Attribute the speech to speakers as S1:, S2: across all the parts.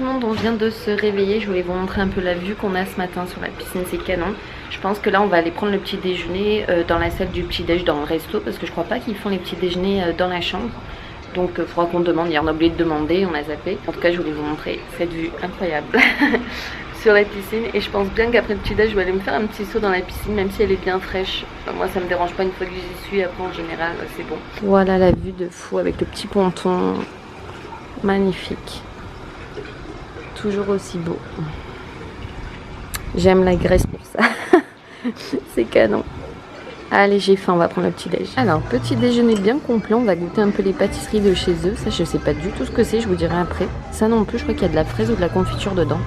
S1: monde, on vient de se réveiller. Je voulais vous montrer un peu la vue qu'on a ce matin sur la piscine, c'est canon. Je pense que là on va aller prendre le petit déjeuner dans la salle du petit déj, dans le resto, parce que je crois pas qu'ils font les petits déjeuners dans la chambre. Donc il faudra qu'on demande, hier on a oublié de demander, on a zappé. En tout cas je voulais vous montrer cette vue incroyable sur la piscine. Et je pense bien qu'après le petit déj je vais aller me faire un petit saut dans la piscine, même si elle est bien fraîche. Enfin, moi ça me dérange pas une fois que j'y suis, après en général c'est bon. Voilà la vue de fou avec le petit ponton. Magnifique. Toujours aussi beau. J'aime la Grèce pour ça. C'est canon. Allez, j'ai faim, on va prendre le petit déj. Alors, petit déjeuner bien complet, on va goûter un peu les pâtisseries de chez eux. Ça, je sais pas du tout ce que c'est, je vous dirai après. Ça non plus, je crois qu'il y a de la fraise ou de la confiture dedans.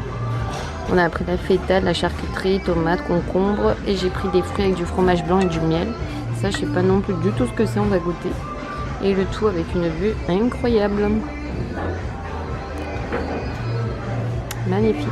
S1: On a pris la feta, de la charcuterie, tomates, concombre. Et j'ai pris des fruits avec du fromage blanc et du miel. Ça, je sais pas non plus du tout ce que c'est, on va goûter. Et le tout avec une vue incroyable. Magnifique.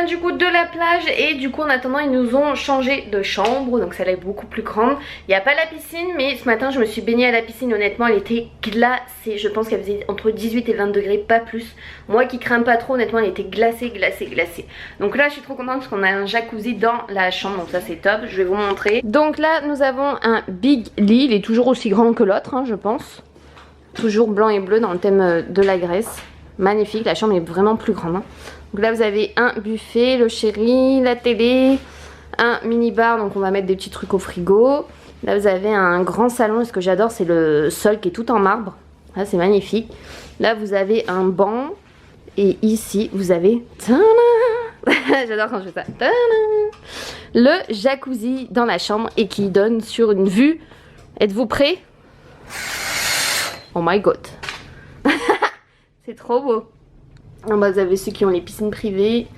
S1: Du coup de la plage et du coup en attendant ils nous ont changé de chambre, donc celle-là est beaucoup plus grande. Il n'y a pas la piscine, mais ce matin je me suis baignée à la piscine, honnêtement elle était glacée. Je pense qu'elle faisait entre 18 et 20 degrés, pas plus. Moi qui crains pas trop, honnêtement elle était glacée. Donc là je suis trop contente parce qu'on a un jacuzzi dans la chambre, donc ça c'est top, je vais vous montrer. Donc là nous avons un big lit, il est toujours aussi grand que l'autre hein, je pense. Toujours blanc et bleu dans le thème de la Grèce. Magnifique, la chambre est vraiment plus grande hein. Donc là vous avez un buffet, le chéri, la télé, un mini bar, donc on va mettre des petits trucs au frigo. Là vous avez un grand salon, et ce que j'adore c'est le sol qui est tout en marbre. Là c'est magnifique. Là vous avez un banc et ici vous avez j'adore quand je fais ça. Le jacuzzi dans la chambre et qui donne sur une vue. Êtes-vous prêts? Oh my god. C'est trop beau. En bas vous avez ceux qui ont les piscines privées,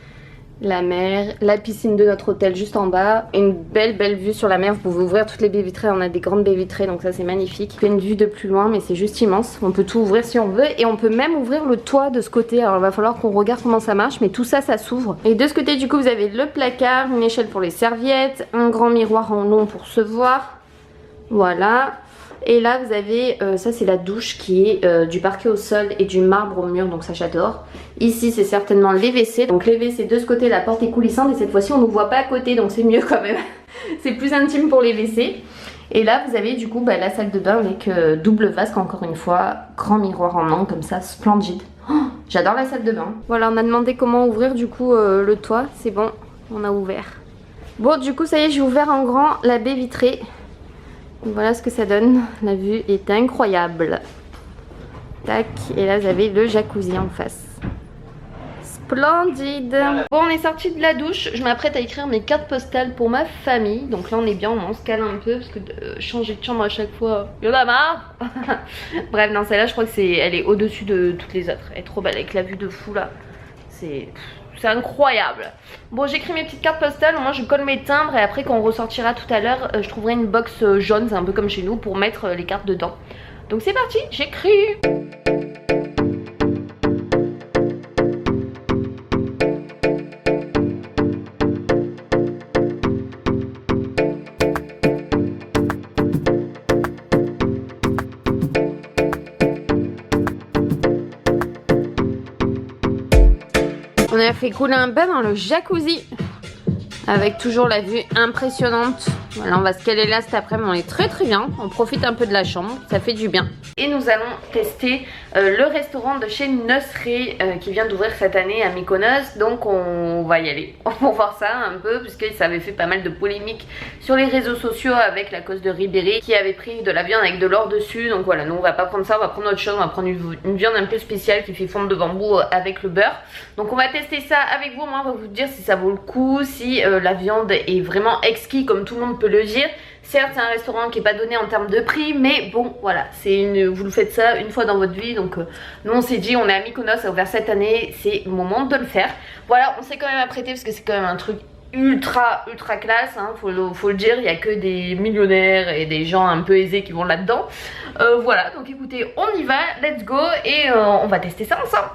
S1: la mer, la piscine de notre hôtel juste en bas. Une belle vue sur la mer, vous pouvez ouvrir toutes les baies vitrées, on a des grandes baies vitrées donc ça c'est magnifique. Une vue de plus loin mais c'est juste immense, on peut tout ouvrir si on veut. Et on peut même ouvrir le toit de ce côté, alors il va falloir qu'on regarde comment ça marche, mais tout ça ça s'ouvre. Et de ce côté du coup vous avez le placard, une échelle pour les serviettes, un grand miroir en long pour se voir. Voilà. Et là vous avez, ça c'est la douche qui est du parquet au sol et du marbre au mur, donc ça j'adore. Ici c'est certainement les WC, donc les WC de ce côté la porte est coulissante et cette fois-ci on ne nous voit pas à côté donc c'est mieux quand même. C'est plus intime pour les WC. Et là vous avez du coup la salle de bain avec double vasque encore une fois, grand miroir en angle comme ça, splendide. Oh, j'adore la salle de bain. Voilà, on a demandé comment ouvrir du coup le toit, c'est bon, on a ouvert. Bon du coup ça y est, j'ai ouvert en grand la baie vitrée. Voilà ce que ça donne, la vue est incroyable. Tac, et là vous avez le jacuzzi en face. Splendide. Bon, on est sorti de la douche, je m'apprête à écrire mes cartes postales pour ma famille. Donc là on est bien, on se cale un peu parce que de changer de chambre à chaque fois, il y en a marre. Bref, non, celle-là je crois que elle est au-dessus de toutes les autres. Elle est trop belle avec la vue de fou là. C'est incroyable. Bon, j'écris mes petites cartes postales, moi je colle mes timbres et après quand on ressortira tout à l'heure, je trouverai une box jaune, c'est un peu comme chez nous, pour mettre les cartes dedans. Donc c'est parti, j'écris. On a fait couler un bain dans le jacuzzi avec toujours la vue impressionnante. Voilà, on va se caler là cet après-midi, on est très bien. On profite un peu de la chambre, ça fait du bien. Et nous allons tester le restaurant de chez Nosré qui vient d'ouvrir cette année à Mykonos. Donc on va y aller pour voir ça un peu, puisque ça avait fait pas mal de polémiques sur les réseaux sociaux avec la cause de Ribéry qui avait pris de la viande avec de l'or dessus. Donc voilà, nous on va pas prendre ça, on va prendre autre chose, on va prendre une viande un peu spéciale qui fait fondre de bambou avec le beurre. Donc on va tester ça avec vous, moi on va vous dire si ça vaut le coup, si la viande est vraiment exquise comme tout le monde peut le dire. Certes c'est un restaurant qui est pas donné en termes de prix, mais bon voilà, vous le faites ça une fois dans votre vie. Donc nous on s'est dit, on est à Mykonos, ça a ouvert cette année, c'est le moment de le faire. Voilà, on s'est quand même apprêté parce que c'est quand même un truc ultra classe, hein, faut le dire, il y a que des millionnaires et des gens un peu aisés qui vont là-dedans. Voilà, donc écoutez, on y va, let's go et on va tester ça ensemble.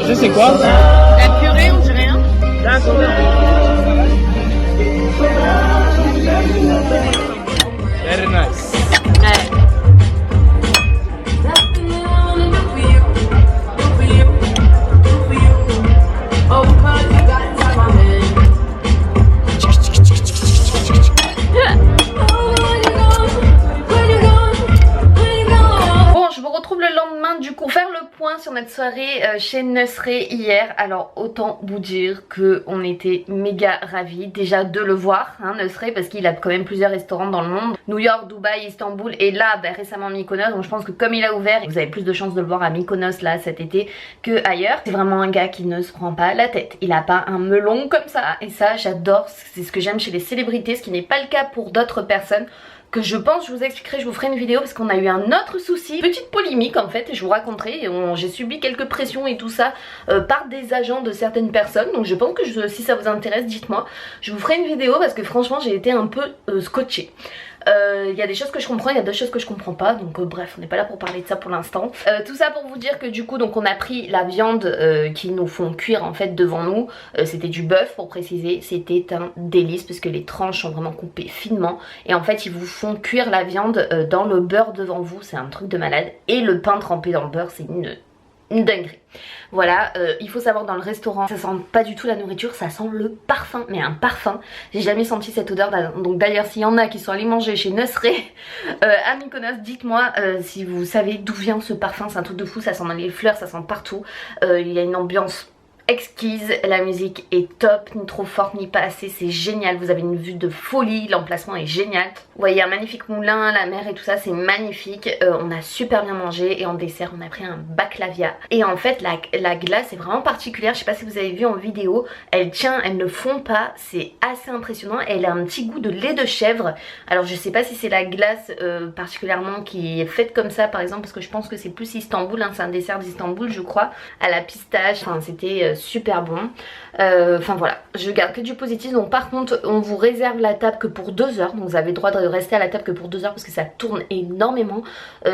S2: Ça c'est quoi?
S1: La purée, on dirait rien.
S2: D'accord. Very nice.
S1: Ouais. Sur notre soirée chez Nusret hier. Alors autant vous dire qu'on était méga ravis déjà de le voir, hein, Nusret, parce qu'il a quand même plusieurs restaurants dans le monde, New York, Dubaï, Istanbul et là récemment Mykonos. Donc je pense que comme il a ouvert, vous avez plus de chances de le voir à Mykonos là cet été que ailleurs. C'est vraiment un gars qui ne se prend pas la tête, il a pas un melon comme ça et ça j'adore, c'est ce que j'aime chez les célébrités, ce qui n'est pas le cas pour d'autres personnes que je pense je vous expliquerai, je vous ferai une vidéo parce qu'on a eu un autre souci, petite polémique en fait, et je vous raconterai. J'ai subi quelques pressions et tout ça par des agents de certaines personnes, donc je pense que si ça vous intéresse, dites-moi. Je vous ferai une vidéo parce que franchement j'ai été un peu scotchée. Il y a des choses que je comprends, il y a d'autres choses que je comprends pas, donc bref, on n'est pas là pour parler de ça pour l'instant. Tout ça pour vous dire que du coup donc on a pris la viande qu'ils nous font cuire en fait devant nous. C'était du bœuf pour préciser, c'était un délice parce que les tranches sont vraiment coupées finement et en fait ils vous font cuire la viande dans le beurre devant vous, c'est un truc de malade. Et le pain trempé dans le beurre, c'est une dinguerie. Voilà, il faut savoir dans le restaurant, ça sent pas du tout la nourriture, ça sent le parfum, mais un parfum. J'ai jamais senti cette odeur, donc d'ailleurs s'il y en a qui sont allés manger chez Nusret à Mykonos, dites-moi si vous savez d'où vient ce parfum, c'est un truc de fou, ça sent dans les fleurs, ça sent partout. Il y a une ambiance exquise, la musique est top, ni trop forte ni pas assez, c'est génial, vous avez une vue de folie, l'emplacement est génial. Vous voyez un magnifique moulin, la mer et tout ça, c'est magnifique. On a super bien mangé et en dessert on a pris un baklavia. Et en fait la glace est vraiment particulière, je sais pas si vous avez vu en vidéo, elle tient, elle ne fond pas, c'est assez impressionnant. Elle a un petit goût de lait de chèvre. Alors je sais pas si c'est la glace particulièrement qui est faite comme ça par exemple, parce que je pense que c'est plus Istanbul, hein, c'est un dessert d'Istanbul je crois, à la pistache, enfin c'était super bon. Enfin voilà, je garde que du positif. Donc par contre on vous réserve la table que pour 2 heures, donc vous avez le droit de rester à la table que pour 2 heures parce que ça tourne énormément.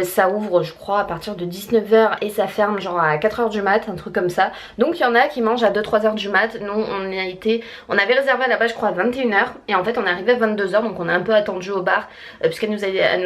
S1: Ça ouvre je crois à partir de 19 h et ça ferme genre à 4 h du mat, un truc comme ça. Donc il y en a qui mangent à 2-3 h du mat. Nous on avait réservé à la base je crois à 21 h et en fait on est arrivé à 22 h, donc on a un peu attendu au bar puisqu'elle nous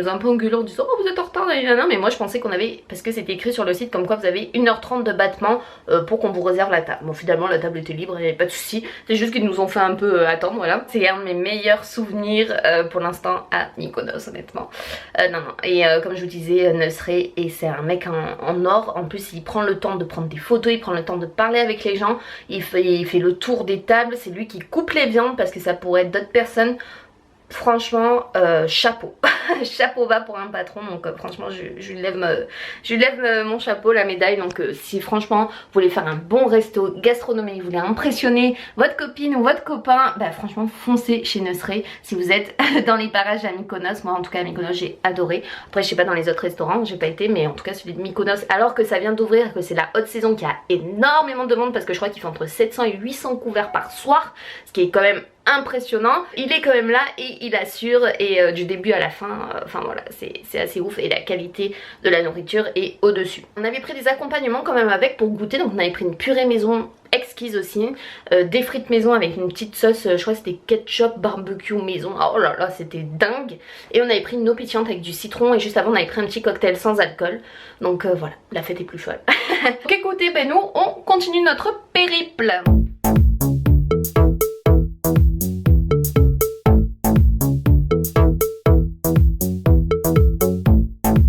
S1: a un peu engueulé en disant oh vous êtes en retard, mais moi je pensais qu'on avait, parce que c'était écrit sur le site comme quoi vous avez 1 h 30 de battement pour qu'on vous réserve la table. Bon finalement la table était libre, il n'y avait pas de souci, c'est juste qu'ils nous ont fait un peu attendre, voilà. C'est un de mes meilleurs souvenirs pour l'instant à Mykonos honnêtement. Non et comme je vous disais Nusret, et c'est un mec en or, en plus il prend le temps de prendre des photos, il prend le temps de parler avec les gens, il fait le tour des tables, c'est lui qui coupe les viandes parce que ça pourrait être d'autres personnes. Franchement chapeau chapeau bas pour un patron, donc franchement je lui lève mon chapeau, la médaille. Donc si franchement vous voulez faire un bon resto gastronomique, vous voulez impressionner votre copine ou votre copain, bah franchement foncez chez Nusret si vous êtes dans les parages à Mykonos. Moi en tout cas à Mykonos j'ai adoré. Après je sais pas dans les autres restaurants, j'ai pas été, mais en tout cas celui de Mykonos, alors que ça vient d'ouvrir, que c'est la haute saison, qu'il y a énormément de monde parce que je crois qu'il fait entre 700 et 800 couverts par soir, ce qui est quand même impressionnant. Il est quand même là et il assure, et du début à la fin, enfin voilà, c'est assez ouf et la qualité de la nourriture est au dessus. On avait pris des accompagnements quand même avec pour goûter, donc on avait pris une purée maison exquise aussi, des frites maison avec une petite sauce, je crois c'était ketchup barbecue maison, oh là là c'était dingue. Et on avait pris une eau pétillante avec du citron et juste avant on avait pris un petit cocktail sans alcool. Donc voilà, la fête est plus folle. Donc écoutez, ben nous on continue notre périple.